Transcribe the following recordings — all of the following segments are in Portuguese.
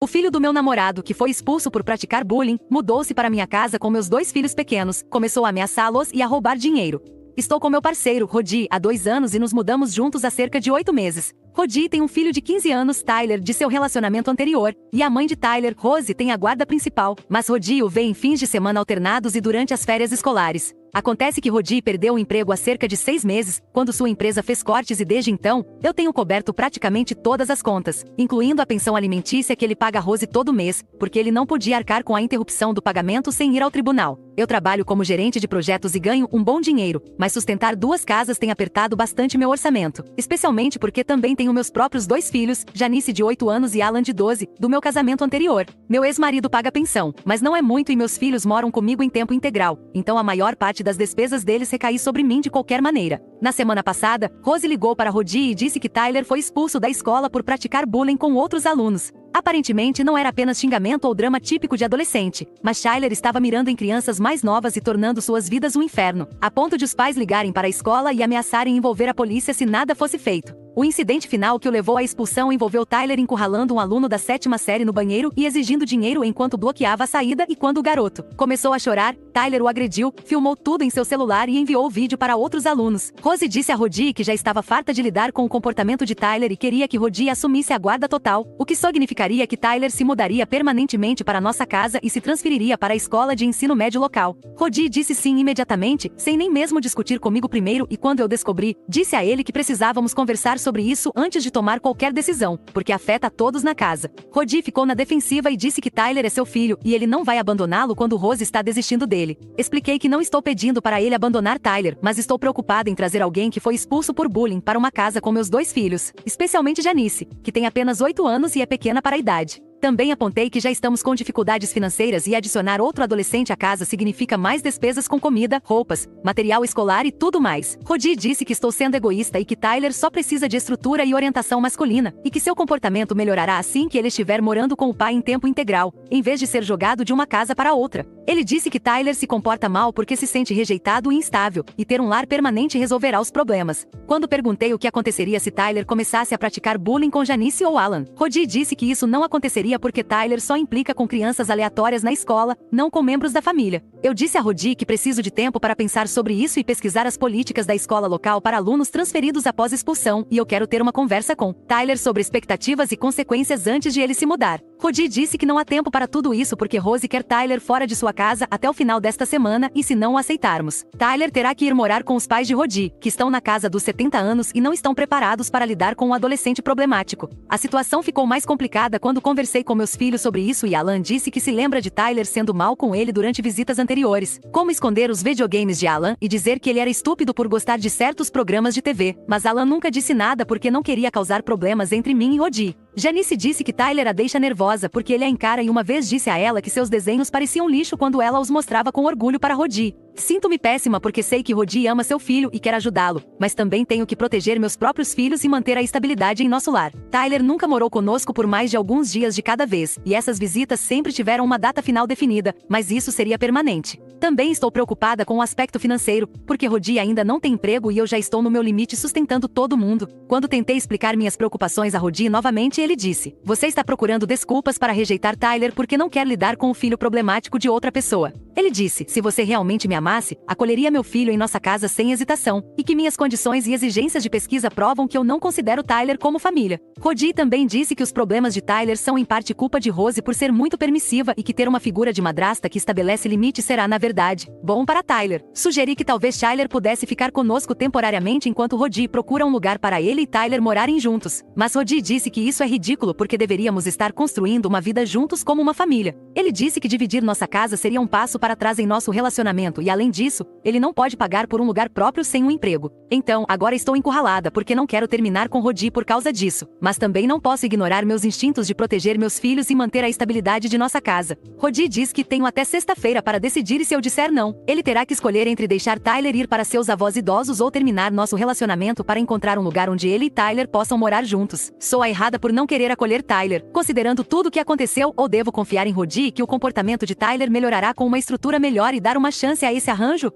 O filho do meu namorado, que foi expulso por praticar bullying, mudou-se para minha casa com meus 2 filhos pequenos, começou a ameaçá-los e a roubar dinheiro. Estou com meu parceiro, Rodi, há 2 anos e nos mudamos juntos há cerca de 8 meses. Rodi tem um filho de 15 anos, Tyler, de seu relacionamento anterior, e a mãe de Tyler, Rose, tem a guarda principal, mas Rodi o vê em fins de semana alternados e durante as férias escolares. Acontece que Rodi perdeu o emprego há cerca de 6 meses, quando sua empresa fez cortes e desde então, eu tenho coberto praticamente todas as contas, incluindo a pensão alimentícia que ele paga a Rose todo mês, porque ele não podia arcar com a interrupção do pagamento sem ir ao tribunal. Eu trabalho como gerente de projetos e ganho um bom dinheiro, mas sustentar 2 casas tem apertado bastante meu orçamento, especialmente porque também tenho meus próprios 2 filhos, Janice de 8 anos e Alan de 12, do meu casamento anterior. Meu ex-marido paga pensão, mas não é muito e meus filhos moram comigo em tempo integral, então a maior parte das despesas deles recai sobre mim de qualquer maneira. Na semana passada, Rose ligou para Rodi e disse que Tyler foi expulso da escola por praticar bullying com outros alunos. Aparentemente não era apenas xingamento ou drama típico de adolescente, mas Tyler estava mirando em crianças mais novas e tornando suas vidas um inferno, a ponto de os pais ligarem para a escola e ameaçarem envolver a polícia se nada fosse feito. O incidente final que o levou à expulsão envolveu Tyler encurralando um aluno da 7ª série no banheiro e exigindo dinheiro enquanto bloqueava a saída e quando o garoto começou a chorar, Tyler o agrediu, filmou tudo em seu celular e enviou o vídeo para outros alunos. Rose disse a Rodi que já estava farta de lidar com o comportamento de Tyler e queria que Rodi assumisse a guarda total, o que significaria que Tyler se mudaria permanentemente para nossa casa e se transferiria para a escola de ensino médio local. Rodi disse sim imediatamente, sem nem mesmo discutir comigo primeiro e quando eu descobri, disse a ele que precisávamos conversar sobre isso antes de tomar qualquer decisão, porque afeta a todos na casa. Rodi ficou na defensiva e disse que Tyler é seu filho e ele não vai abandoná-lo quando Rose está desistindo dele. Expliquei que não estou pedindo para ele abandonar Tyler, mas estou preocupada em trazer alguém que foi expulso por bullying para uma casa com meus 2 filhos, especialmente Janice, que tem apenas 8 anos e é pequena para a idade. Também apontei que já estamos com dificuldades financeiras e adicionar outro adolescente à casa significa mais despesas com comida, roupas, material escolar e tudo mais. Rodi disse que estou sendo egoísta e que Tyler só precisa de estrutura e orientação masculina, e que seu comportamento melhorará assim que ele estiver morando com o pai em tempo integral, em vez de ser jogado de uma casa para outra. Ele disse que Tyler se comporta mal porque se sente rejeitado e instável, e ter um lar permanente resolverá os problemas. Quando perguntei o que aconteceria se Tyler começasse a praticar bullying com Janice ou Alan, Rodi disse que isso não aconteceria porque Tyler só implica com crianças aleatórias na escola, não com membros da família. Eu disse a Rodi que preciso de tempo para pensar sobre isso e pesquisar as políticas da escola local para alunos transferidos após expulsão, e eu quero ter uma conversa com Tyler sobre expectativas e consequências antes de ele se mudar. Rodi disse que não há tempo para tudo isso porque Rose quer Tyler fora de sua casa até o final desta semana e se não o aceitarmos, Tyler terá que ir morar com os pais de Rodi, que estão na casa dos 70 anos e não estão preparados para lidar com um adolescente problemático. A situação ficou mais complicada quando conversei com meus filhos sobre isso e Alan disse que se lembra de Tyler sendo mal com ele durante visitas anteriores. Como esconder os videogames de Alan e dizer que ele era estúpido por gostar de certos programas de TV, mas Alan nunca disse nada porque não queria causar problemas entre mim e Rodi. Janice disse que Tyler a deixa nervosa porque ele a encara e uma vez disse a ela que seus desenhos pareciam lixo quando ela os mostrava com orgulho para Rodi. Sinto-me péssima porque sei que Rodi ama seu filho e quer ajudá-lo, mas também tenho que proteger meus próprios filhos e manter a estabilidade em nosso lar. Tyler nunca morou conosco por mais de alguns dias de cada vez, e essas visitas sempre tiveram uma data final definida, mas isso seria permanente. Também estou preocupada com o aspecto financeiro, porque Rodi ainda não tem emprego e eu já estou no meu limite sustentando todo mundo. Quando tentei explicar minhas preocupações a Rodi novamente, ele disse: "Você está procurando desculpas para rejeitar Tyler porque não quer lidar com o filho problemático de outra pessoa." Ele disse: "Se você realmente me amasse, acolheria meu filho em nossa casa sem hesitação, e que minhas condições e exigências de pesquisa provam que eu não considero Tyler como família." Rodi também disse que os problemas de Tyler são em parte culpa de Rose por ser muito permissiva e que ter uma figura de madrasta que estabelece limites será na verdade bom para Tyler. Sugeri que talvez Tyler pudesse ficar conosco temporariamente enquanto Rodi procura um lugar para ele e Tyler morarem juntos, mas Rodi disse que isso é ridículo porque deveríamos estar construindo uma vida juntos como uma família. Ele disse que dividir nossa casa seria um passo para trás em nosso relacionamento e, além disso, ele não pode pagar por um lugar próprio sem um emprego. Então, agora estou encurralada porque não quero terminar com Rodi por causa disso, mas também não posso ignorar meus instintos de proteger meus filhos e manter a estabilidade de nossa casa. Rodi diz que tenho até sexta-feira para decidir e se eu disser não, ele terá que escolher entre deixar Tyler ir para seus avós idosos ou terminar nosso relacionamento para encontrar um lugar onde ele e Tyler possam morar juntos. Sou a errada por não querer acolher Tyler, considerando tudo o que aconteceu, ou devo confiar em Rodi que o comportamento de Tyler melhorará com uma estrutura melhor e dar uma chance a esse arranjo?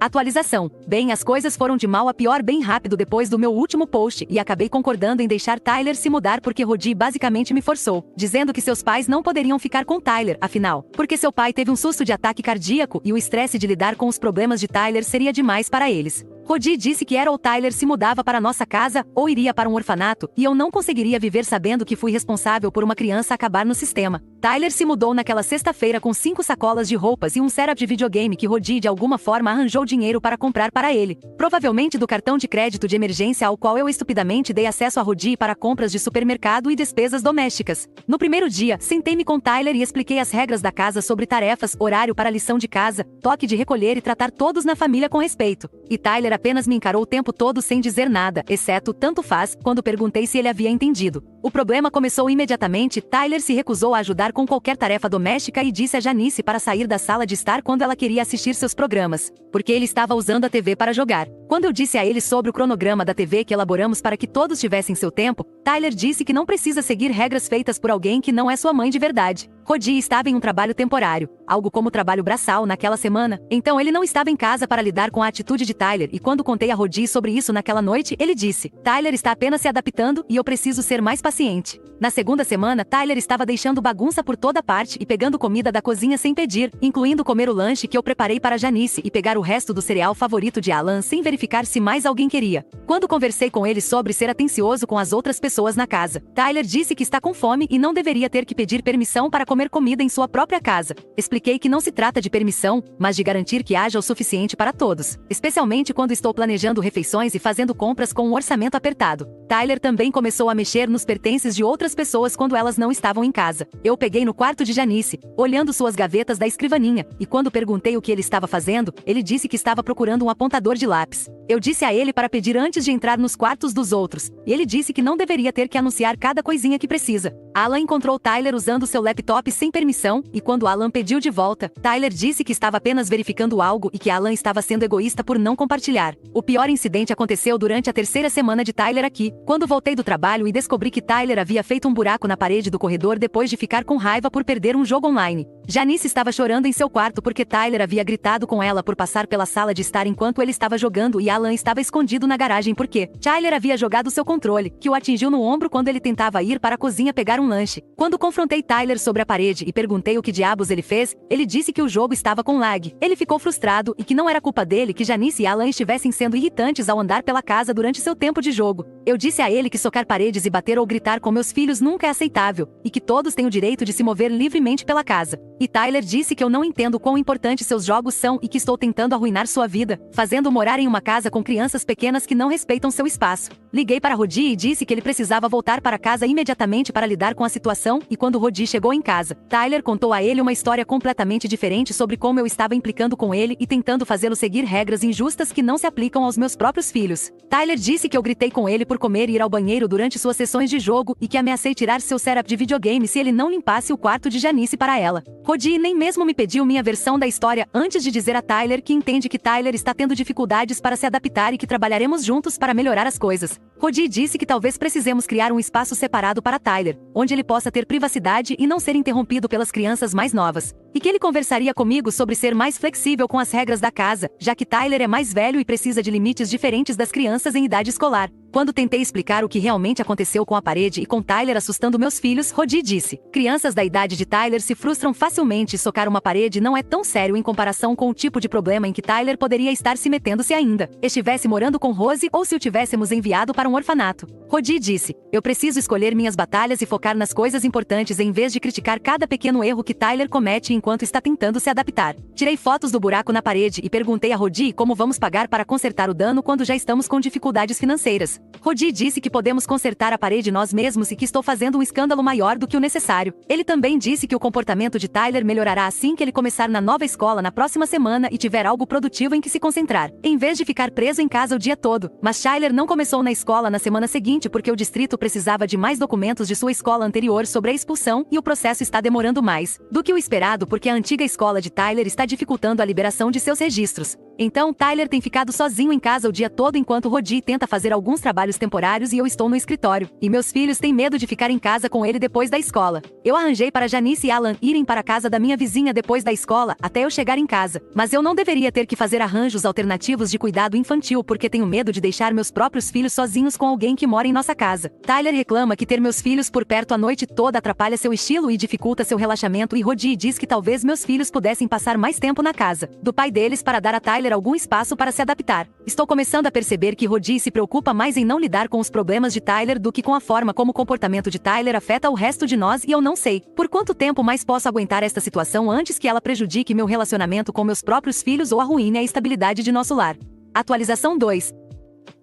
Atualização. Bem, as coisas foram de mal a pior bem rápido depois do meu último post e acabei concordando em deixar Tyler se mudar porque Rodi basicamente me forçou, dizendo que seus pais não poderiam ficar com Tyler, afinal, porque seu pai teve um susto de ataque cardíaco e o estresse de lidar com os problemas de Tyler seria demais para eles. Rodi disse que era ou Tyler se mudava para nossa casa ou iria para um orfanato e eu não conseguiria viver sabendo que fui responsável por uma criança acabar no sistema. Tyler se mudou naquela sexta-feira com 5 sacolas de roupas e um setup de videogame que Rodi de alguma forma arranjou dinheiro para comprar para ele. Provavelmente do cartão de crédito de emergência ao qual eu estupidamente dei acesso a Rodi para compras de supermercado e despesas domésticas. No primeiro dia, sentei-me com Tyler e expliquei as regras da casa sobre tarefas, horário para lição de casa, toque de recolher e tratar todos na família com respeito. E Tyler apenas me encarou o tempo todo sem dizer nada, exceto tanto faz, quando perguntei se ele havia entendido. O problema começou imediatamente. Tyler se recusou a ajudar com qualquer tarefa doméstica e disse a Janice para sair da sala de estar quando ela queria assistir seus programas, porque ele estava usando a TV para jogar. Quando eu disse a ele sobre o cronograma da TV que elaboramos para que todos tivessem seu tempo, Tyler disse que não precisa seguir regras feitas por alguém que não é sua mãe de verdade. Rodi estava em um trabalho temporário, algo como trabalho braçal naquela semana, então ele não estava em casa para lidar com a atitude de Tyler e quando contei a Rodi sobre isso naquela noite, ele disse: Tyler está apenas se adaptando e eu preciso ser mais paciente. Na segunda semana, Tyler estava deixando bagunça por toda parte e pegando comida da cozinha sem pedir, incluindo comer o lanche que eu preparei para Janice e pegar o resto do cereal favorito de Alan sem verificar se mais alguém queria. Quando conversei com ele sobre ser atencioso com as outras pessoas na casa, Tyler disse que está com fome e não deveria ter que pedir permissão para comer comida em sua própria casa. Expliquei que não se trata de permissão, mas de garantir que haja o suficiente para todos, especialmente quando estou planejando refeições e fazendo compras com um orçamento apertado. Tyler também começou a mexer nos pertences de outras pessoas quando elas não estavam em casa. Eu peguei no quarto de Janice, olhando suas gavetas da escrivaninha, e quando perguntei o que ele estava fazendo, ele disse que estava procurando um apontador de lápis. Eu disse a ele para pedir antes de entrar nos quartos dos outros, e ele disse que não deveria ter que anunciar cada coisinha que precisa. Alan encontrou Tyler usando seu laptop sem permissão, e quando Alan pediu de volta, Tyler disse que estava apenas verificando algo e que Alan estava sendo egoísta por não compartilhar. O pior incidente aconteceu durante a terceira semana de Tyler aqui, quando voltei do trabalho e descobri que Tyler havia feito um buraco na parede do corredor depois de ficar com raiva por perder um jogo online. Janice estava chorando em seu quarto porque Tyler havia gritado com ela por passar pela sala de estar enquanto ele estava jogando e Alan estava escondido na garagem porque Tyler havia jogado seu controle, que o atingiu no ombro quando ele tentava ir para a cozinha pegar um lanche. Quando confrontei Tyler sobre a parede e perguntei o que diabos ele fez, ele disse que o jogo estava com lag. Ele ficou frustrado e que não era culpa dele que Janice e Alan estivessem sendo irritantes ao andar pela casa durante seu tempo de jogo. Eu disse a ele que socar paredes e bater ou gritar com meus filhos nunca é aceitável, e que todos têm o direito de se mover livremente pela casa. E Tyler disse que eu não entendo quão importantes seus jogos são e que estou tentando arruinar sua vida, fazendo morar em uma casa com crianças pequenas que não respeitam seu espaço. Liguei para Rodi e disse que ele precisava voltar para casa imediatamente para lidar com a situação, e quando Rodi chegou em casa, Tyler contou a ele uma história completamente diferente sobre como eu estava implicando com ele e tentando fazê-lo seguir regras injustas que não se aplicam aos meus próprios filhos. Tyler disse que eu gritei com ele por comer e ir ao banheiro durante suas sessões de jogo e que ameacei tirar seu setup de videogame se ele não limpasse o quarto de Janice para ela. Rodi nem mesmo me pediu minha versão da história antes de dizer a Tyler que entende que Tyler está tendo dificuldades para se adaptar e que trabalharemos juntos para melhorar as coisas. Rodi disse que talvez precisemos criar um espaço separado para Tyler, onde ele possa ter privacidade e não ser interrompido pelas crianças mais novas, e que ele conversaria comigo sobre ser mais flexível com as regras da casa, já que Tyler é mais velho e precisa de limites diferentes das crianças em idade escolar. Quando tentei explicar o que realmente aconteceu com a parede e com Tyler assustando meus filhos, Rodi disse: crianças da idade de Tyler se frustram facilmente e socar uma parede não é tão sério em comparação com o tipo de problema em que Tyler poderia estar se metendo se ainda estivesse morando com Rose ou se o tivéssemos enviado para um orfanato. Rodi disse: eu preciso escolher minhas batalhas e focar nas coisas importantes em vez de criticar cada pequeno erro que Tyler comete enquanto está tentando se adaptar. Tirei fotos do buraco na parede e perguntei a Rodi como vamos pagar para consertar o dano quando já estamos com dificuldades financeiras. Rodi disse que podemos consertar a parede nós mesmos e que estou fazendo um escândalo maior do que o necessário. Ele também disse que o comportamento de Tyler melhorará assim que ele começar na nova escola na próxima semana e tiver algo produtivo em que se concentrar, em vez de ficar preso em casa o dia todo. Mas Tyler não começou na escola na semana seguinte porque o distrito precisava de mais documentos de sua escola anterior sobre a expulsão e o processo está demorando mais do que o esperado porque a antiga escola de Tyler está dificultando a liberação de seus registros. Então, Tyler tem ficado sozinho em casa o dia todo enquanto Rodi tenta fazer alguns trabalhos temporários e eu estou no escritório. E meus filhos têm medo de ficar em casa com ele depois da escola. Eu arranjei para Janice e Alan irem para a casa da minha vizinha depois da escola até eu chegar em casa. Mas eu não deveria ter que fazer arranjos alternativos de cuidado infantil porque tenho medo de deixar meus próprios filhos sozinhos com alguém que mora em nossa casa. Tyler reclama que ter meus filhos por perto a noite toda atrapalha seu estilo e dificulta seu relaxamento e Rodi diz que talvez meus filhos pudessem passar mais tempo na casa do pai deles para dar a Tyler algum espaço para se adaptar. Estou começando a perceber que Rodi se preocupa mais em não lidar com os problemas de Tyler do que com a forma como o comportamento de Tyler afeta o resto de nós e eu não sei por quanto tempo mais posso aguentar esta situação antes que ela prejudique meu relacionamento com meus próprios filhos ou arruine a estabilidade de nosso lar. Atualização 2.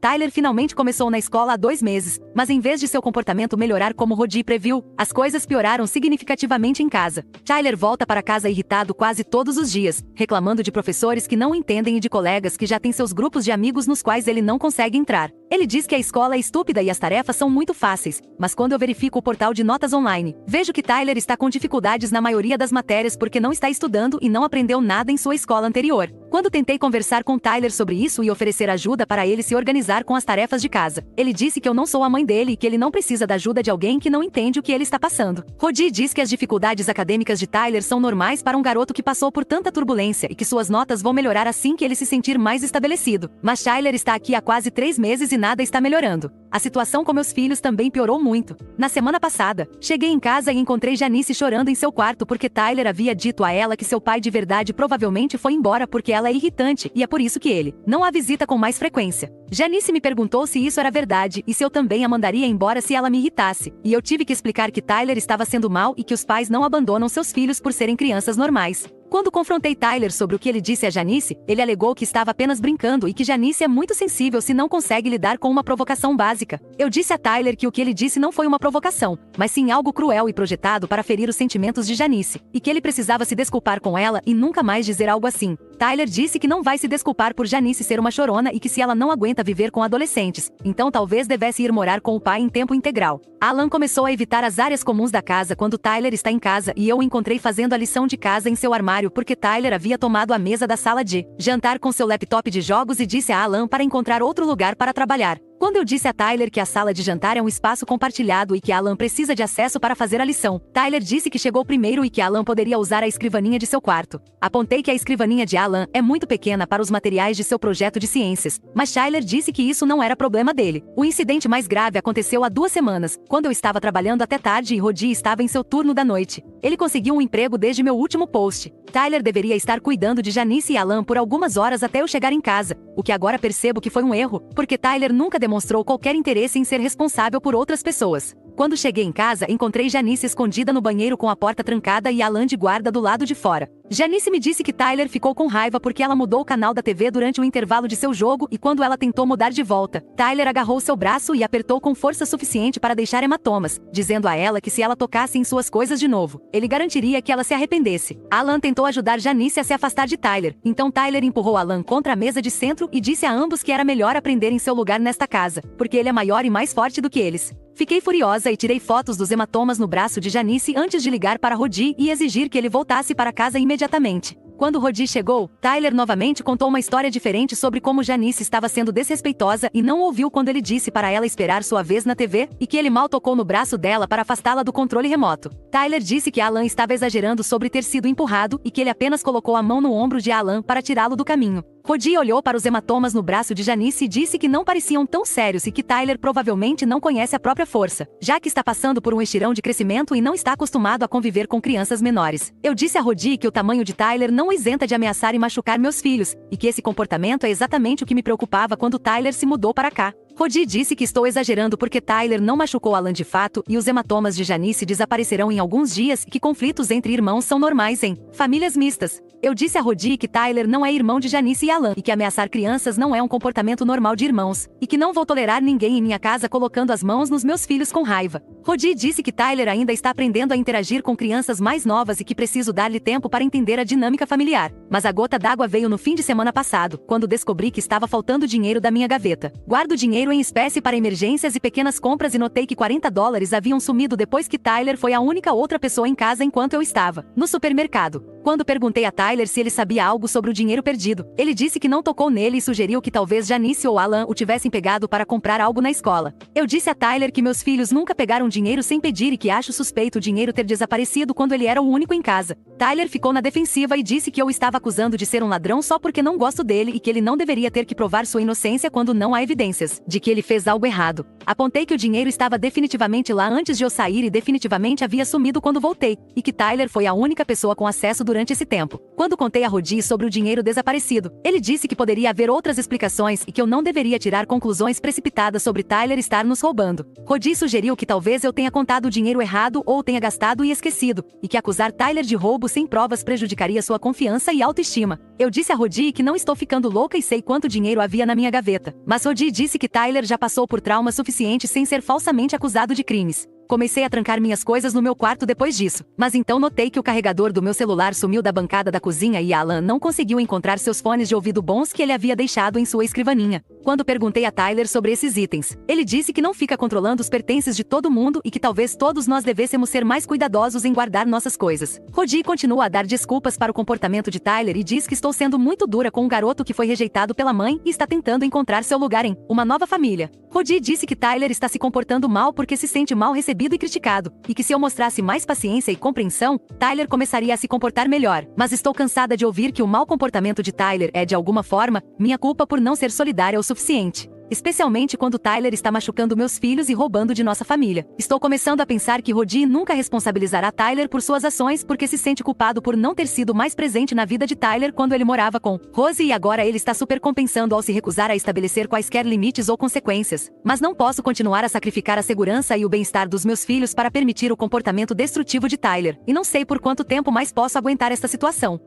Tyler finalmente começou na escola há 2 meses, mas em vez de seu comportamento melhorar como Rodi previu, as coisas pioraram significativamente em casa. Tyler volta para casa irritado quase todos os dias, reclamando de professores que não entendem e de colegas que já têm seus grupos de amigos nos quais ele não consegue entrar. Ele diz que a escola é estúpida e as tarefas são muito fáceis, mas quando eu verifico o portal de notas online, vejo que Tyler está com dificuldades na maioria das matérias porque não está estudando e não aprendeu nada em sua escola anterior. Quando tentei conversar com Tyler sobre isso e oferecer ajuda para ele se organizar com as tarefas de casa, ele disse que eu não sou a mãe dele e que ele não precisa da ajuda de alguém que não entende o que ele está passando. Rodi diz que as dificuldades acadêmicas de Tyler são normais para um garoto que passou por tanta turbulência e que suas notas vão melhorar assim que ele se sentir mais estabelecido. Mas Tyler está aqui há quase 3 meses e nada está melhorando. A situação com meus filhos também piorou muito. Na semana passada, cheguei em casa e encontrei Janice chorando em seu quarto porque Tyler havia dito a ela que seu pai de verdade provavelmente foi embora porque ela é irritante e é por isso que ele não a visita com mais frequência. Janice me perguntou se isso era verdade e se eu também a mandaria embora se ela me irritasse, e eu tive que explicar que Tyler estava sendo mal e que os pais não abandonam seus filhos por serem crianças normais. Quando confrontei Tyler sobre o que ele disse a Janice, ele alegou que estava apenas brincando e que Janice é muito sensível se não consegue lidar com uma provocação básica. Eu disse a Tyler que o que ele disse não foi uma provocação, mas sim algo cruel e projetado para ferir os sentimentos de Janice, e que ele precisava se desculpar com ela e nunca mais dizer algo assim. Tyler disse que não vai se desculpar por Janice ser uma chorona e que se ela não aguenta viver com adolescentes, então talvez devesse ir morar com o pai em tempo integral. Alan começou a evitar as áreas comuns da casa quando Tyler está em casa e eu o encontrei fazendo a lição de casa em seu armário porque Tyler havia tomado a mesa da sala de jantar com seu laptop de jogos e disse a Alan para encontrar outro lugar para trabalhar. Quando eu disse a Tyler que a sala de jantar é um espaço compartilhado e que Alan precisa de acesso para fazer a lição, Tyler disse que chegou primeiro e que Alan poderia usar a escrivaninha de seu quarto. Apontei que a escrivaninha de Alan é muito pequena para os materiais de seu projeto de ciências, mas Tyler disse que isso não era problema dele. O incidente mais grave aconteceu há 2 semanas, quando eu estava trabalhando até tarde e Rodi estava em seu turno da noite. Ele conseguiu um emprego desde meu último post. Tyler deveria estar cuidando de Janice e Alan por algumas horas até eu chegar em casa, o que agora percebo que foi um erro, porque Tyler nunca demonstrou qualquer interesse em ser responsável por outras pessoas. Quando cheguei em casa, encontrei Janice escondida no banheiro com a porta trancada e Alan de guarda do lado de fora. Janice me disse que Tyler ficou com raiva porque ela mudou o canal da TV durante o intervalo de seu jogo e quando ela tentou mudar de volta, Tyler agarrou seu braço e apertou com força suficiente para deixar hematomas, dizendo a ela que se ela tocasse em suas coisas de novo, ele garantiria que ela se arrependesse. Alan tentou ajudar Janice a se afastar de Tyler, então Tyler empurrou Alan contra a mesa de centro e disse a ambos que era melhor aprender em seu lugar nesta casa, porque ele é maior e mais forte do que eles. Fiquei furiosa e tirei fotos dos hematomas no braço de Janice antes de ligar para Rodi e exigir que ele voltasse para casa imediatamente. Quando Rodi chegou, Tyler novamente contou uma história diferente sobre como Janice estava sendo desrespeitosa e não ouviu quando ele disse para ela esperar sua vez na TV e que ele mal tocou no braço dela para afastá-la do controle remoto. Tyler disse que Alan estava exagerando sobre ter sido empurrado e que ele apenas colocou a mão no ombro de Alan para tirá-lo do caminho. Rodi olhou para os hematomas no braço de Janice e disse que não pareciam tão sérios e que Tyler provavelmente não conhece a própria força, já que está passando por um estirão de crescimento e não está acostumado a conviver com crianças menores. Eu disse a Rodi que o tamanho de Tyler não o isenta de ameaçar e machucar meus filhos, e que esse comportamento é exatamente o que me preocupava quando Tyler se mudou para cá. Rodi disse que estou exagerando porque Tyler não machucou Alan de fato e os hematomas de Janice desaparecerão em alguns dias e que conflitos entre irmãos são normais em famílias mistas. Eu disse a Rodi que Tyler não é irmão de Janice e Alan e que ameaçar crianças não é um comportamento normal de irmãos, e que não vou tolerar ninguém em minha casa colocando as mãos nos meus filhos com raiva. Rodi disse que Tyler ainda está aprendendo a interagir com crianças mais novas e que preciso dar-lhe tempo para entender a dinâmica familiar. Mas a gota d'água veio no fim de semana passado, quando descobri que estava faltando dinheiro da minha gaveta. Guardo dinheiro em espécie para emergências e pequenas compras e notei que $40 haviam sumido depois que Tyler foi a única outra pessoa em casa enquanto eu estava no supermercado. Quando perguntei a Tyler se ele sabia algo sobre o dinheiro perdido, ele disse que não tocou nele e sugeriu que talvez Janice ou Alan o tivessem pegado para comprar algo na escola. Eu disse a Tyler que meus filhos nunca pegaram dinheiro sem pedir e que acho suspeito o dinheiro ter desaparecido quando ele era o único em casa. Tyler ficou na defensiva e disse que eu estava acusando de ser um ladrão só porque não gosto dele e que ele não deveria ter que provar sua inocência quando não há evidências de que ele fez algo errado. Apontei que o dinheiro estava definitivamente lá antes de eu sair e definitivamente havia sumido quando voltei, e que Tyler foi a única pessoa com acesso durante esse tempo. Quando contei a Rodi sobre o dinheiro desaparecido, ele disse que poderia haver outras explicações e que eu não deveria tirar conclusões precipitadas sobre Tyler estar nos roubando. Rodi sugeriu que talvez eu tenha contado o dinheiro errado ou tenha gastado e esquecido, e que acusar Tyler de roubo sem provas prejudicaria sua confiança e autoestima. Eu disse a Rodi que não estou ficando louca e sei quanto dinheiro havia na minha gaveta, mas Rodi disse que Tyler já passou por trauma suficiente sem ser falsamente acusado de crimes. Comecei a trancar minhas coisas no meu quarto depois disso, mas então notei que o carregador do meu celular sumiu da bancada da cozinha e Alan não conseguiu encontrar seus fones de ouvido bons que ele havia deixado em sua escrivaninha. Quando perguntei a Tyler sobre esses itens, ele disse que não fica controlando os pertences de todo mundo e que talvez todos nós devêssemos ser mais cuidadosos em guardar nossas coisas. Rodi continua a dar desculpas para o comportamento de Tyler e diz que estou sendo muito dura com um garoto que foi rejeitado pela mãe e está tentando encontrar seu lugar em uma nova família. Rodi disse que Tyler está se comportando mal porque se sente mal recebido e criticado, e que se eu mostrasse mais paciência e compreensão, Tyler começaria a se comportar melhor. Mas estou cansada de ouvir que o mau comportamento de Tyler é de alguma forma minha culpa por não ser solidária o suficiente. Especialmente quando Tyler está machucando meus filhos e roubando de nossa família. Estou começando a pensar que Rodi nunca responsabilizará Tyler por suas ações porque se sente culpado por não ter sido mais presente na vida de Tyler quando ele morava com Rose e agora ele está supercompensando ao se recusar a estabelecer quaisquer limites ou consequências. Mas não posso continuar a sacrificar a segurança e o bem-estar dos meus filhos para permitir o comportamento destrutivo de Tyler, e não sei por quanto tempo mais posso aguentar esta situação.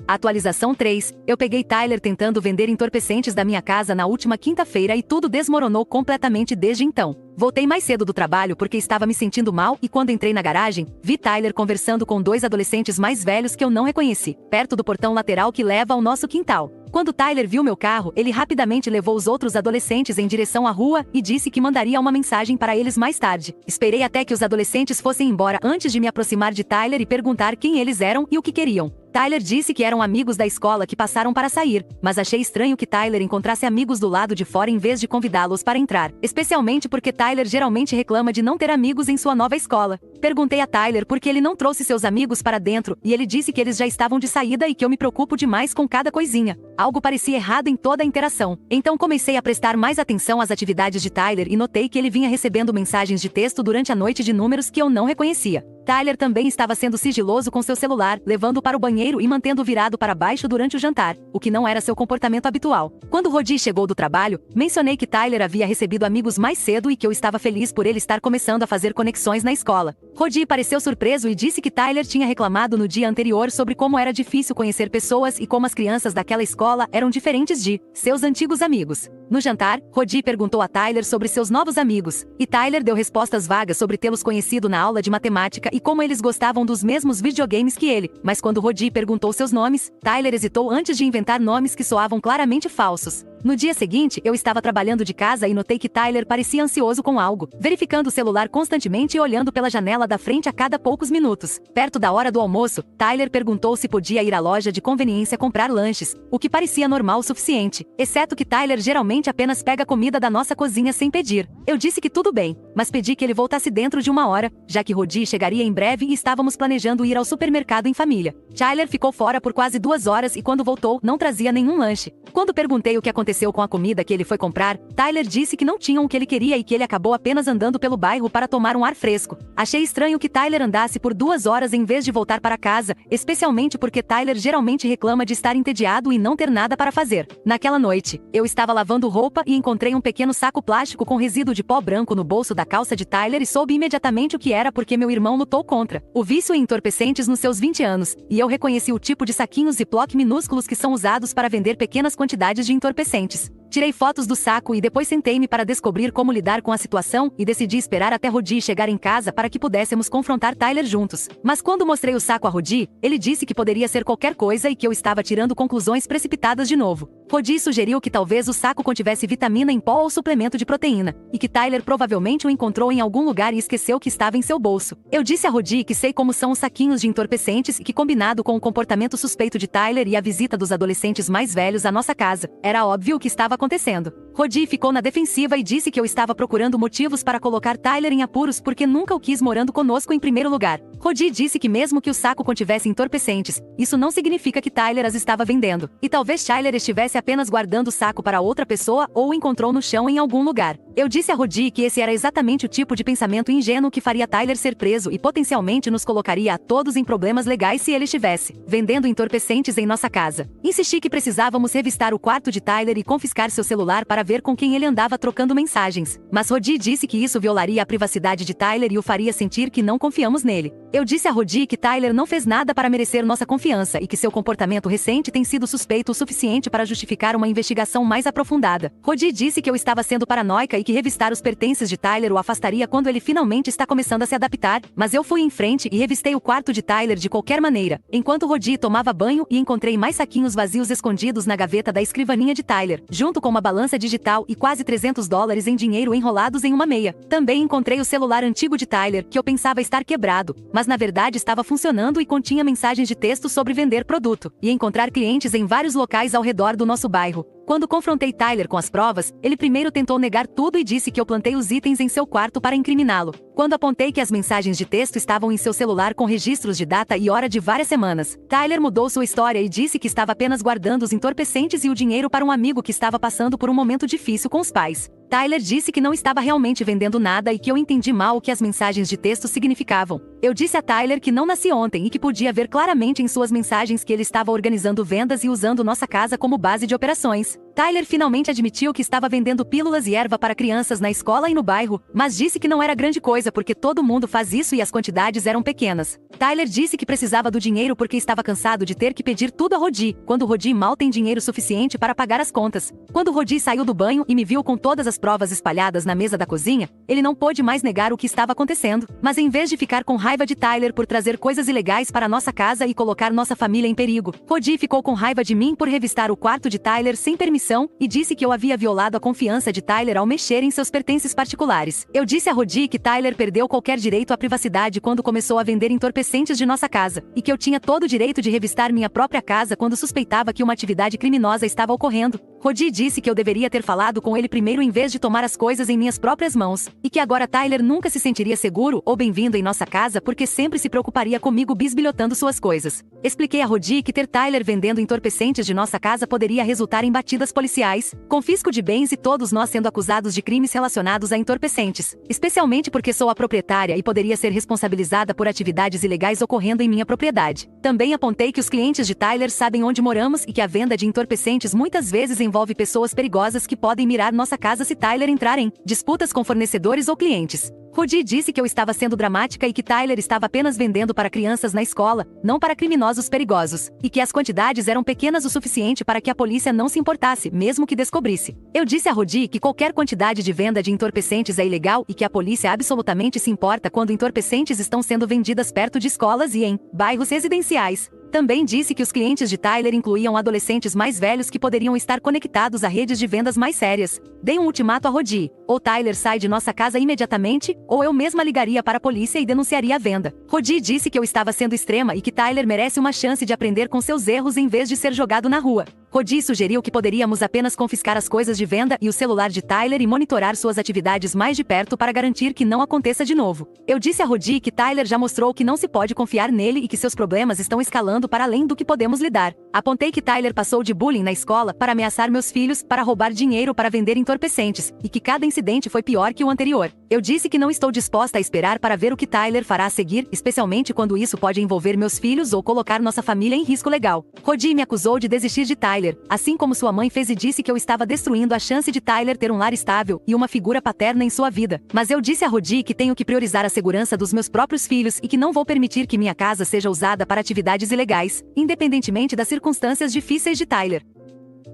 Atualização 3. Eu peguei Tyler tentando vender entorpecentes da minha casa na última quinta-feira e tudo desmoronou completamente desde então. Voltei mais cedo do trabalho porque estava me sentindo mal e quando entrei na garagem, vi Tyler conversando com dois adolescentes mais velhos que eu não reconheci, perto do portão lateral que leva ao nosso quintal. Quando Tyler viu meu carro, ele rapidamente levou os outros adolescentes em direção à rua e disse que mandaria uma mensagem para eles mais tarde. Esperei até que os adolescentes fossem embora antes de me aproximar de Tyler e perguntar quem eles eram e o que queriam. Tyler disse que eram amigos da escola que passaram para sair, mas achei estranho que Tyler encontrasse amigos do lado de fora em vez de convidá-los para entrar, especialmente porque Tyler geralmente reclama de não ter amigos em sua nova escola. Perguntei a Tyler por que ele não trouxe seus amigos para dentro e ele disse que eles já estavam de saída e que eu me preocupo demais com cada coisinha. Algo parecia errado em toda a interação. Então comecei a prestar mais atenção às atividades de Tyler e notei que ele vinha recebendo mensagens de texto durante a noite de números que eu não reconhecia. Tyler também estava sendo sigiloso com seu celular, levando-o para o banheiro e mantendo-o virado para baixo durante o jantar, o que não era seu comportamento habitual. Quando Rodi chegou do trabalho, mencionei que Tyler havia recebido amigos mais cedo e que eu estava feliz por ele estar começando a fazer conexões na escola. Rodi pareceu surpreso e disse que Tyler tinha reclamado no dia anterior sobre como era difícil conhecer pessoas e como as crianças daquela escola eram diferentes de seus antigos amigos. No jantar, Rodi perguntou a Tyler sobre seus novos amigos, e Tyler deu respostas vagas sobre tê-los conhecido na aula de matemática e como eles gostavam dos mesmos videogames que ele, mas quando Rodi perguntou seus nomes, Tyler hesitou antes de inventar nomes que soavam claramente falsos. No dia seguinte, eu estava trabalhando de casa e notei que Tyler parecia ansioso com algo, verificando o celular constantemente e olhando pela janela da frente a cada poucos minutos. Perto da hora do almoço, Tyler perguntou se podia ir à loja de conveniência comprar lanches, o que parecia normal o suficiente, exceto que Tyler geralmente apenas pega comida da nossa cozinha sem pedir. Eu disse que tudo bem, mas pedi que ele voltasse dentro de uma hora, já que Rodi chegaria em breve e estávamos planejando ir ao supermercado em família. Tyler ficou fora por quase 2 horas e quando voltou, não trazia nenhum lanche. Quando perguntei o que aconteceu com a comida que ele foi comprar, Tyler disse que não tinham o que ele queria e que ele acabou apenas andando pelo bairro para tomar um ar fresco. Achei estranho que Tyler andasse por 2 horas em vez de voltar para casa, especialmente porque Tyler geralmente reclama de estar entediado e não ter nada para fazer. Naquela noite, eu estava lavando roupa e encontrei um pequeno saco plástico com resíduo de pó branco no bolso da calça de Tyler e soube imediatamente o que era porque meu irmão lutou contra o vício em entorpecentes nos seus 20 anos, e eu reconheci o tipo de saquinhos Ziploc minúsculos que são usados para vender pequenas quantidades de entorpecentes. Tirei fotos do saco e depois sentei-me para descobrir como lidar com a situação e decidi esperar até Rodi chegar em casa para que pudéssemos confrontar Tyler juntos. Mas quando mostrei o saco a Rodi, ele disse que poderia ser qualquer coisa e que eu estava tirando conclusões precipitadas de novo. Rodi sugeriu que talvez o saco contivesse vitamina em pó ou suplemento de proteína, e que Tyler provavelmente o encontrou em algum lugar e esqueceu que estava em seu bolso. Eu disse a Rodi que sei como são os saquinhos de entorpecentes e que, combinado com o comportamento suspeito de Tyler e a visita dos adolescentes mais velhos à nossa casa, era óbvio o que estava acontecendo. Rodi ficou na defensiva e disse que eu estava procurando motivos para colocar Tyler em apuros porque nunca o quis morando conosco em primeiro lugar. Rodi disse que mesmo que o saco contivesse entorpecentes, isso não significa que Tyler as estava vendendo. E talvez Tyler estivesse apenas guardando o saco para outra pessoa ou o encontrou no chão em algum lugar. Eu disse a Rodi que esse era exatamente o tipo de pensamento ingênuo que faria Tyler ser preso e potencialmente nos colocaria a todos em problemas legais se ele estivesse vendendo entorpecentes em nossa casa. Insisti que precisávamos revistar o quarto de Tyler e confiscar seu celular para ver com quem ele andava trocando mensagens. Mas Rodi disse que isso violaria a privacidade de Tyler e o faria sentir que não confiamos nele. Eu disse a Rodi que Tyler não fez nada para merecer nossa confiança e que seu comportamento recente tem sido suspeito o suficiente para justificar uma investigação mais aprofundada. Rodi disse que eu estava sendo paranoica e que revistar os pertences de Tyler o afastaria quando ele finalmente está começando a se adaptar, mas eu fui em frente e revistei o quarto de Tyler de qualquer maneira, enquanto Rodi tomava banho e encontrei mais saquinhos vazios escondidos na gaveta da escrivaninha de Tyler, junto com uma balança digital e quase $300 em dinheiro enrolados em uma meia. Também encontrei o celular antigo de Tyler, que eu pensava estar quebrado, mas na verdade estava funcionando e continha mensagens de texto sobre vender produto e encontrar clientes em vários locais ao redor do nosso bairro. Quando confrontei Tyler com as provas, ele primeiro tentou negar tudo e disse que eu plantei os itens em seu quarto para incriminá-lo. Quando apontei que as mensagens de texto estavam em seu celular com registros de data e hora de várias semanas, Tyler mudou sua história e disse que estava apenas guardando os entorpecentes e o dinheiro para um amigo que estava passando por um momento difícil com os pais. Tyler disse que não estava realmente vendendo nada e que eu entendi mal o que as mensagens de texto significavam. Eu disse a Tyler que não nasci ontem e que podia ver claramente em suas mensagens que ele estava organizando vendas e usando nossa casa como base de operações. Tyler finalmente admitiu que estava vendendo pílulas e erva para crianças na escola e no bairro, mas disse que não era grande coisa porque todo mundo faz isso e as quantidades eram pequenas. Tyler disse que precisava do dinheiro porque estava cansado de ter que pedir tudo a Rodi, quando Rodi mal tem dinheiro suficiente para pagar as contas. Quando Rodi saiu do banho e me viu com todas as provas espalhadas na mesa da cozinha, ele não pôde mais negar o que estava acontecendo, mas em vez de ficar com raiva de Tyler por trazer coisas ilegais para nossa casa e colocar nossa família em perigo, Rodi ficou com raiva de mim por revistar o quarto de Tyler sem permissão e disse que eu havia violado a confiança de Tyler ao mexer em seus pertences particulares. Eu disse a Rodi que Tyler perdeu qualquer direito à privacidade quando começou a vender entorpecentes de nossa casa, e que eu tinha todo o direito de revistar minha própria casa quando suspeitava que uma atividade criminosa estava ocorrendo. Rodi disse que eu deveria ter falado com ele primeiro em vez de tomar as coisas em minhas próprias mãos, e que agora Tyler nunca se sentiria seguro ou bem-vindo em nossa casa porque sempre se preocuparia comigo bisbilhotando suas coisas. Expliquei a Rodi que ter Tyler vendendo entorpecentes de nossa casa poderia resultar em batidas policiais, confisco de bens e todos nós sendo acusados de crimes relacionados a entorpecentes, especialmente porque sou a proprietária e poderia ser responsabilizada por atividades ilegais ocorrendo em minha propriedade. Também apontei que os clientes de Tyler sabem onde moramos e que a venda de entorpecentes muitas vezes envolve pessoas perigosas que podem mirar nossa casa se Tyler entrar em disputas com fornecedores ou clientes. Rodi disse que eu estava sendo dramática e que Tyler estava apenas vendendo para crianças na escola, não para criminosos perigosos, e que as quantidades eram pequenas o suficiente para que a polícia não se importasse, mesmo que descobrisse. Eu disse a Rodi que qualquer quantidade de venda de entorpecentes é ilegal e que a polícia absolutamente se importa quando entorpecentes estão sendo vendidas perto de escolas e em bairros residenciais. Também disse que os clientes de Tyler incluíam adolescentes mais velhos que poderiam estar conectados a redes de vendas mais sérias. Dei um ultimato a Rodi: ou Tyler sai de nossa casa imediatamente, ou eu mesma ligaria para a polícia e denunciaria a venda. Rodi disse que eu estava sendo extrema e que Tyler merece uma chance de aprender com seus erros em vez de ser jogado na rua. Rodi sugeriu que poderíamos apenas confiscar as coisas de venda e o celular de Tyler e monitorar suas atividades mais de perto para garantir que não aconteça de novo. Eu disse a Rodi que Tyler já mostrou que não se pode confiar nele e que seus problemas estão escalando para além do que podemos lidar. Apontei que Tyler passou de bullying na escola para ameaçar meus filhos, para roubar dinheiro para vender entorpecentes, e que cada incidente foi pior que o anterior. Eu disse que não estou disposta a esperar para ver o que Tyler fará a seguir, especialmente quando isso pode envolver meus filhos ou colocar nossa família em risco legal. Rodi me acusou de desistir de Tyler, assim como sua mãe fez, e disse que eu estava destruindo a chance de Tyler ter um lar estável e uma figura paterna em sua vida. Mas eu disse a Rodi que tenho que priorizar a segurança dos meus próprios filhos e que não vou permitir que minha casa seja usada para atividades ilegais, independentemente das circunstâncias difíceis de Tyler.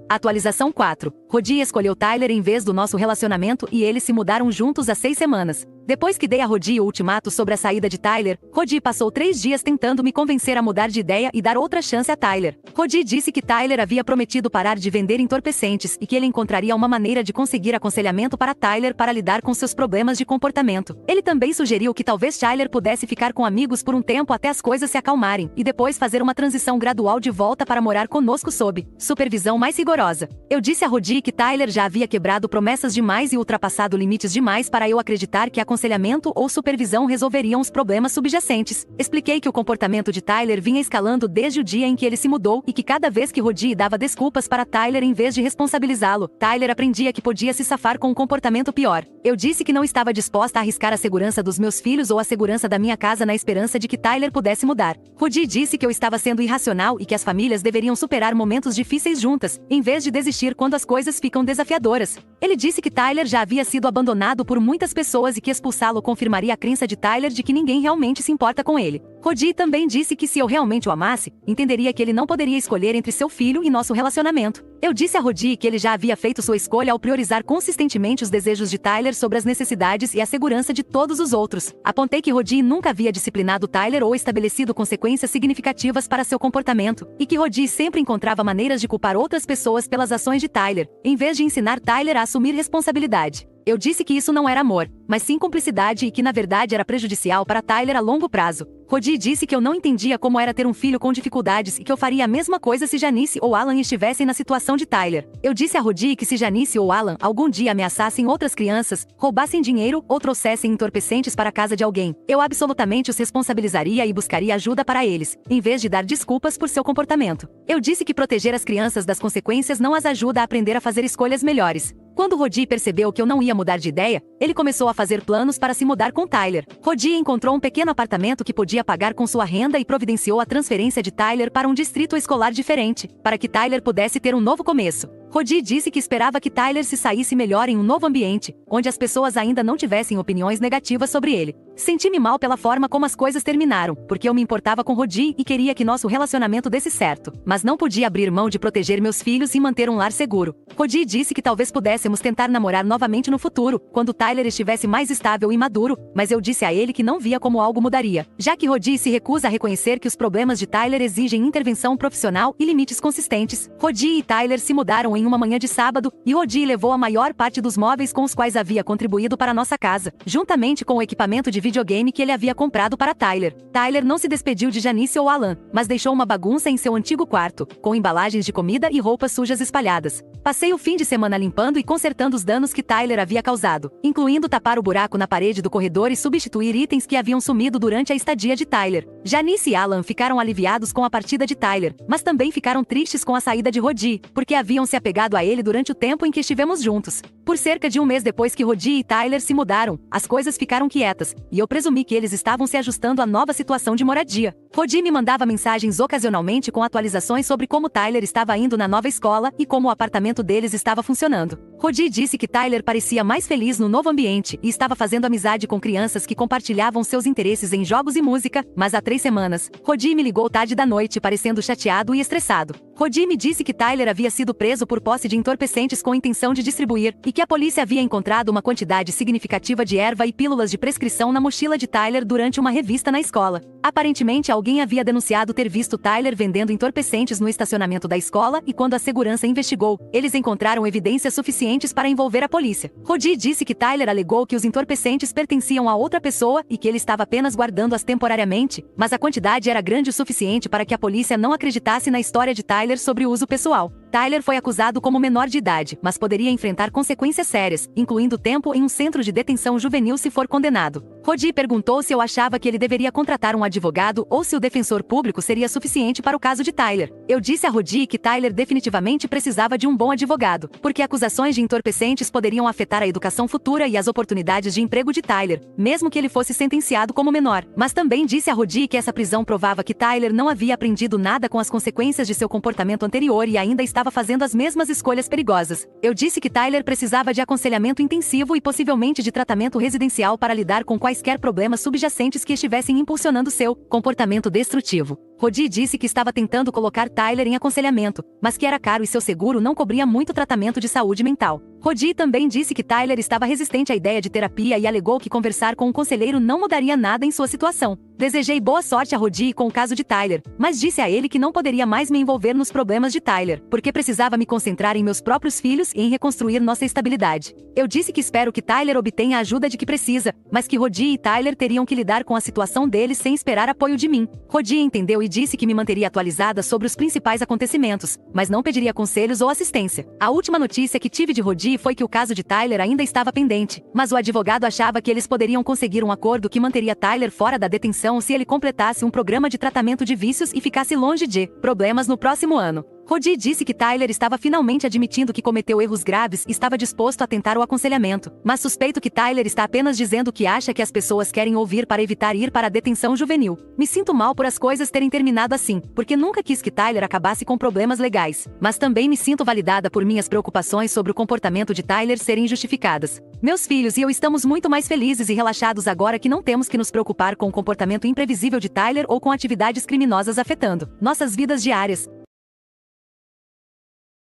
Atualização 4. Rodi escolheu Tyler em vez do nosso relacionamento e eles se mudaram juntos há 6 semanas. Depois que dei a Rodi o ultimato sobre a saída de Tyler, Rodi passou 3 dias tentando me convencer a mudar de ideia e dar outra chance a Tyler. Rodi disse que Tyler havia prometido parar de vender entorpecentes e que ele encontraria uma maneira de conseguir aconselhamento para Tyler para lidar com seus problemas de comportamento. Ele também sugeriu que talvez Tyler pudesse ficar com amigos por um tempo até as coisas se acalmarem e depois fazer uma transição gradual de volta para morar conosco sob supervisão mais rigorosa. Eu disse a Rodi que Tyler já havia quebrado promessas demais e ultrapassado limites demais para eu acreditar que aconselhamento ou supervisão resolveriam os problemas subjacentes. Expliquei que o comportamento de Tyler vinha escalando desde o dia em que ele se mudou e que cada vez que Rodi dava desculpas para Tyler em vez de responsabilizá-lo, Tyler aprendia que podia se safar com um comportamento pior. Eu disse que não estava disposta a arriscar a segurança dos meus filhos ou a segurança da minha casa na esperança de que Tyler pudesse mudar. Rodi disse que eu estava sendo irracional e que as famílias deveriam superar momentos difíceis juntas, em vez de desistir quando as coisas ficam desafiadoras. Ele disse que Tyler já havia sido abandonado por muitas pessoas e que expulsá-lo confirmaria a crença de Tyler de que ninguém realmente se importa com ele. Rodi também disse que se eu realmente o amasse, entenderia que ele não poderia escolher entre seu filho e nosso relacionamento. Eu disse a Rodi que ele já havia feito sua escolha ao priorizar consistentemente os desejos de Tyler sobre as necessidades e a segurança de todos os outros. Apontei que Rodi nunca havia disciplinado Tyler ou estabelecido consequências significativas para seu comportamento, e que Rodi sempre encontrava maneiras de culpar outras pessoas pelas ações de Tyler, em vez de ensinar Tyler a assumir responsabilidade. Eu disse que isso não era amor, mas sim cumplicidade e que na verdade era prejudicial para Tyler a longo prazo. Rodi disse que eu não entendia como era ter um filho com dificuldades e que eu faria a mesma coisa se Janice ou Alan estivessem na situação de Tyler. Eu disse a Rodi que se Janice ou Alan algum dia ameaçassem outras crianças, roubassem dinheiro ou trouxessem entorpecentes para a casa de alguém, eu absolutamente os responsabilizaria e buscaria ajuda para eles, em vez de dar desculpas por seu comportamento. Eu disse que proteger as crianças das consequências não as ajuda a aprender a fazer escolhas melhores. Quando Rodi percebeu que eu não ia mudar de ideia, ele começou a fazer planos para se mudar com Tyler. Rodi encontrou um pequeno apartamento que podia pagar com sua renda e providenciou a transferência de Tyler para um distrito escolar diferente, para que Tyler pudesse ter um novo começo. Rodi disse que esperava que Tyler se saísse melhor em um novo ambiente, onde as pessoas ainda não tivessem opiniões negativas sobre ele. Senti-me mal pela forma como as coisas terminaram, porque eu me importava com Rodi e queria que nosso relacionamento desse certo, mas não podia abrir mão de proteger meus filhos e manter um lar seguro. Rodi disse que talvez pudéssemos tentar namorar novamente no futuro, quando Tyler estivesse mais estável e maduro, mas eu disse a ele que não via como algo mudaria, já que Rodi se recusa a reconhecer que os problemas de Tyler exigem intervenção profissional e limites consistentes. Rodi e Tyler se mudaram em uma manhã de sábado, e Rodi levou a maior parte dos móveis com os quais havia contribuído para nossa casa, juntamente com o equipamento de videogame que ele havia comprado para Tyler. Tyler não se despediu de Janice ou Alan, mas deixou uma bagunça em seu antigo quarto, com embalagens de comida e roupas sujas espalhadas. Passei o fim de semana limpando e consertando os danos que Tyler havia causado, incluindo tapar o buraco na parede do corredor e substituir itens que haviam sumido durante a estadia de Tyler. Janice e Alan ficaram aliviados com a partida de Tyler, mas também ficaram tristes com a saída de Rodi, porque haviam se apegado a ele durante o tempo em que estivemos juntos. Por cerca de um mês depois que Rodi e Tyler se mudaram, as coisas ficaram quietas, e eu presumi que eles estavam se ajustando à nova situação de moradia. Rodi me mandava mensagens ocasionalmente com atualizações sobre como Tyler estava indo na nova escola e como o apartamento deles estava funcionando. Rodi disse que Tyler parecia mais feliz no novo ambiente e estava fazendo amizade com crianças que compartilhavam seus interesses em jogos e música, mas há 3 semanas, Rodi me ligou tarde da noite parecendo chateado e estressado. Rodi me disse que Tyler havia sido preso por posse de entorpecentes com intenção de distribuir, e que a polícia havia encontrado uma quantidade significativa de erva e pílulas de prescrição na mochila de Tyler durante uma revista na escola. Aparentemente alguém havia denunciado ter visto Tyler vendendo entorpecentes no estacionamento da escola e quando a segurança investigou, eles encontraram evidências suficientes para envolver a polícia. Rodi disse que Tyler alegou que os entorpecentes pertenciam a outra pessoa e que ele estava apenas guardando-as temporariamente, mas a quantidade era grande o suficiente para que a polícia não acreditasse na história de Tyler sobre o uso pessoal. Tyler foi acusado como menor de idade, mas poderia enfrentar consequências sérias, incluindo tempo em um centro de detenção juvenil se for condenado. Rodi perguntou se eu achava que ele deveria contratar um advogado ou se o defensor público seria suficiente para o caso de Tyler. Eu disse a Rodi que Tyler definitivamente precisava de um bom advogado, porque acusações de entorpecentes poderiam afetar a educação futura e as oportunidades de emprego de Tyler, mesmo que ele fosse sentenciado como menor. Mas também disse a Rodi que essa prisão provava que Tyler não havia aprendido nada com as consequências de seu comportamento anterior e ainda estava fazendo as mesmas escolhas perigosas. Eu disse que Tyler precisava de aconselhamento intensivo e possivelmente de tratamento residencial para lidar com quaisquer problemas subjacentes que estivessem impulsionando seu comportamento destrutivo. Rodi disse que estava tentando colocar Tyler em aconselhamento, mas que era caro e seu seguro não cobria muito tratamento de saúde mental. Rodi também disse que Tyler estava resistente à ideia de terapia e alegou que conversar com um conselheiro não mudaria nada em sua situação. Desejei boa sorte a Rodi com o caso de Tyler, mas disse a ele que não poderia mais me envolver nos problemas de Tyler, porque precisava me concentrar em meus próprios filhos e em reconstruir nossa estabilidade. Eu disse que espero que Tyler obtenha a ajuda de que precisa, mas que Rodi e Tyler teriam que lidar com a situação deles sem esperar apoio de mim. Rodi entendeu e disse que me manteria atualizada sobre os principais acontecimentos, mas não pediria conselhos ou assistência. A última notícia que tive de Rodi foi que o caso de Tyler ainda estava pendente, mas o advogado achava que eles poderiam conseguir um acordo que manteria Tyler fora da detenção se ele completasse um programa de tratamento de vícios e ficasse longe de problemas no próximo ano. Rodi disse que Tyler estava finalmente admitindo que cometeu erros graves e estava disposto a tentar o aconselhamento, mas suspeito que Tyler está apenas dizendo o que acha que as pessoas querem ouvir para evitar ir para a detenção juvenil. Me sinto mal por as coisas terem terminado assim, porque nunca quis que Tyler acabasse com problemas legais, mas também me sinto validada por minhas preocupações sobre o comportamento de Tyler serem justificadas. Meus filhos e eu estamos muito mais felizes e relaxados agora que não temos que nos preocupar com o comportamento imprevisível de Tyler ou com atividades criminosas afetando nossas vidas diárias.